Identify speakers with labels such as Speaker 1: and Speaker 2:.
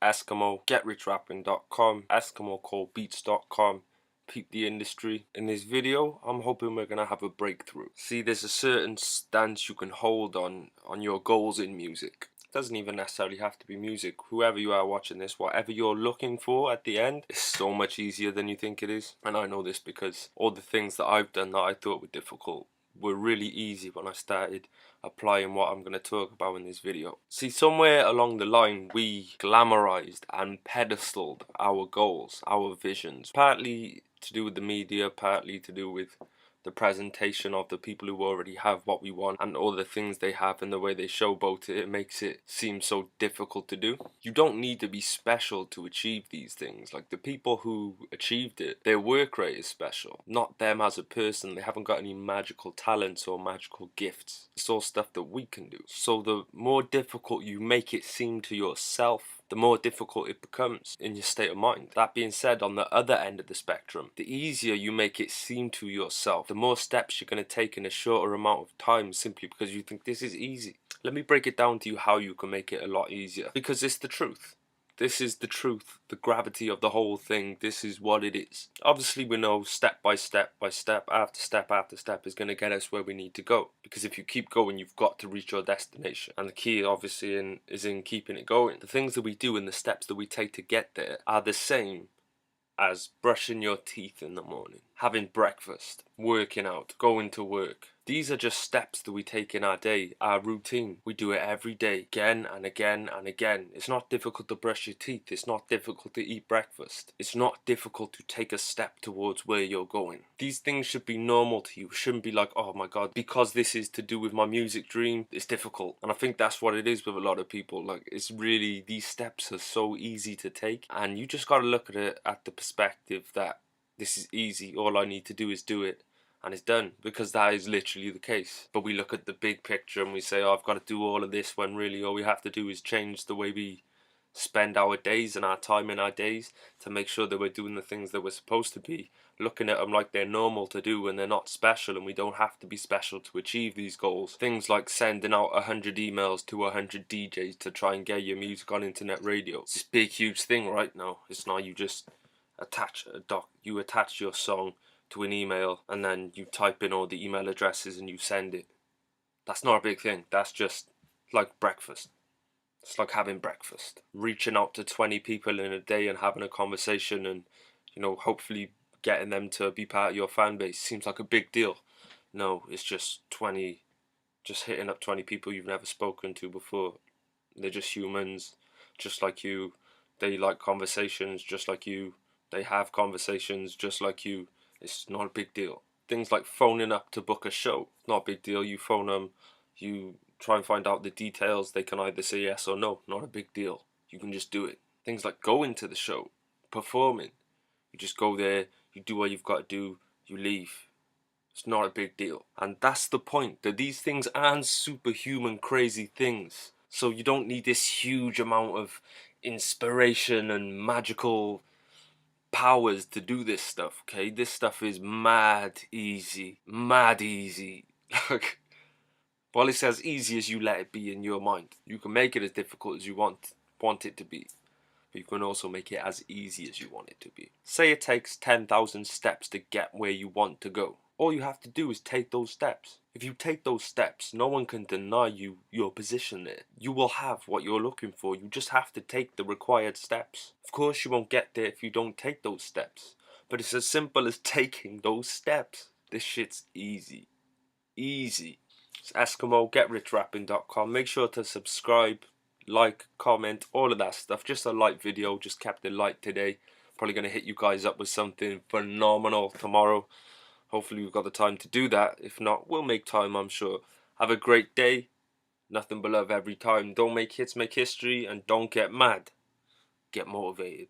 Speaker 1: Esskimo, GetRichRapping.com, EskimoCallBeats.com. Peep the industry. In this video, I'm hoping we're gonna have a breakthrough. See, there's a certain stance you can hold on your goals in music. It doesn't even necessarily have to be music. Whoever you are watching this, whatever you're looking for at the end, is so much easier than you think it is. And I know this because all the things that I've done that I thought were difficult were really easy when I started applying what I'm going to talk about in this video. See, somewhere along the line we glamorized and pedestaled our goals, our visions, partly to do with the media, partly to do with the presentation of the people who already have what we want and all the things they have and the way they showboat it. It makes it seem so difficult to do. You don't need to be special to achieve these things. Like, the people who achieved it, their work rate is special, not them as a person. They haven't got any magical talents or magical gifts. It's all stuff that we can do. So the more difficult you make it seem to yourself, the more difficult it becomes in your state of mind. That being said, on the other end of the spectrum, the easier you make it seem to yourself, the more steps you're going to take in a shorter amount of time, simply because you think this is easy. Let me break it down to you how you can make it a lot easier, because it's the truth. This is the truth, the gravity of the whole thing. This is what it is. Obviously, we know step by step, after step after step is going to get us where we need to go. Because if you keep going, you've got to reach your destination. And the key, obviously, is in keeping it going. The things that we do and the steps that we take to get there are the same as brushing your teeth in the morning, having breakfast, working out, going to work. These are just steps that we take in our day, our routine. We do it every day, again and again and again. It's not difficult to brush your teeth. It's not difficult to eat breakfast. It's not difficult to take a step towards where you're going. These things should be normal to you. It shouldn't be like, oh my god, because this is to do with my music dream, it's difficult. And I think that's what it is with a lot of people. Like, it's really, these steps are so easy to take, and you just got to look at it at the perspective that this is easy. All I need to do is do it, and it's done, because that is literally the case. But we look at the big picture and we say, oh, I've got to do all of this, when really all we have to do is change the way we spend our days and our time in our days to make sure that we're doing the things that we're supposed to be, looking at them like they're normal to do and they're not special, and we don't have to be special to achieve these goals. Things like sending out 100 emails to 100 DJs to try and get your music on internet radio. It's this big huge thing right now. It's not you just attach you attach your song to an email and then you type in all the email addresses and you send it. That's not a big thing. That's just like breakfast. It's like having breakfast. Reaching out to 20 people in a day and having a conversation and, you know, hopefully getting them to be part of your fan base seems like a big deal. No, it's just hitting up 20 people you've never spoken to before. They're just humans, just like you. They like conversations just like you. They have conversations just like you. It's not a big deal. Things like phoning up to book a show, not a big deal. You phone them, you try and find out the details. They can either say yes or no. Not a big deal. You can just do it. Things like going to the show, performing. You just go there, you do what you've got to do, you leave. It's not a big deal. And that's the point, that these things aren't superhuman crazy things. So you don't need this huge amount of inspiration and magical powers to do this stuff, okay? This stuff is mad easy. Mad easy. Well, it's as easy as you let it be in your mind. You can make it as difficult as you want it to be. But you can also make it as easy as you want it to be. Say it takes 10,000 steps to get where you want to go. All you have to do is take those steps. If you take those steps, no one can deny you your position there. You will have what you're looking for. You just have to take the required steps. Of course, you won't get there if you don't take those steps. But it's as simple as taking those steps. This shit's easy. Easy. It's Esskimo, GetRichRapping.com. Make sure to subscribe, like, comment, all of that stuff. Just a light video, just kept it light today. Probably going to hit you guys up with something phenomenal tomorrow. Hopefully we've got the time to do that. If not, we'll make time, I'm sure. Have a great day. Nothing but love every time. Don't make hits, make history. And don't get mad. Get motivated.